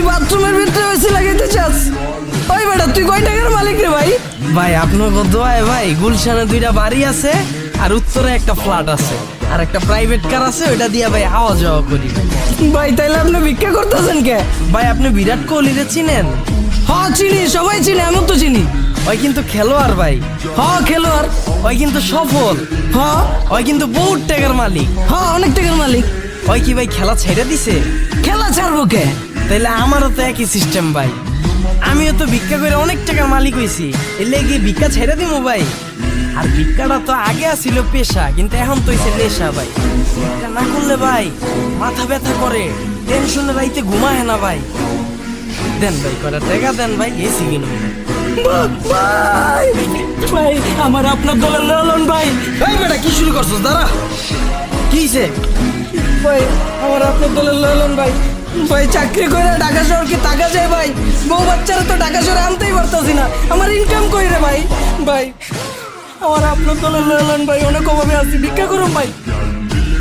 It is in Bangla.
তুই বাথরুমের ভিতরে এসি লাগাইতে চাস? ওই বেটা তুই কয় টাকার মালিক রে ভাই? ভাই আপনার দোয়ায় ভাই গুলশানে 2টা বাড়ি আছে আর উত্তরে একটা ফ্ল্যাট আছে আর একটা প্রাইভেট কার আছে, ওইটা দিয়ে ভাই আওয়া যাওয়া করি। ভাই তাইলে আপনি ভিক্ষা করতেছেন কে? ভাই আপনি বিরাট কোহলিরে চিনেন? হ্যাঁ চিনি, সবাই চিনি, আমিও তো চিনি। ওই কিন্তু খেলোয়াড় ভাই। হ্যাঁ খেলোয়াড়। ওই কিন্তু সফল। হ্যাঁ ওই কিন্তু বহুত টাকার মালিক। হ্যাঁ অনেক টাকার মালিক। ওই কি ভাই খেলা ছেড়ে দিছে? খেলা ছাড়বো কে? তাইলে আমারও তো একই সিস্টেম ভাই, আমিও তো ভিক্ষা করে অনেক টাকার মালিক হইছি, এলে গিয়ে ভিক্ষা ছেড়ে দিমু ভাই? আর ভিক্ষাটা তো আগে ছিল পেশা, কিন্তু এখন তো হইছে নেশা ভাই। ভিক্ষা না করলে ভাই মাথা ব্যথা করে, টেনশনে রাইতে ঘুমায় না ভাই। দেন ভাই করে টাকা দেন ভাই, এসি কিনুন। ভাই ভাই আমার আপনার দলের লালন ভাই। এই বেটা কি শুরু করছস? দাঁড়া, কি হইছে? ভাই আমার আপনার দলের লালন ভাই। ভাই চাকরি করে ঢাকা শহর কি টাকা যায় ভাই? বউ বাচ্চারা তো ঢাকা শহরে আনতেই পারতাছি না, আমার ইনকাম কই রে ভাই? ভাই আমার আপনার দলের লালন ভাই, অনেক অভাবে আছি, ভিক্ষা করুন ভাই।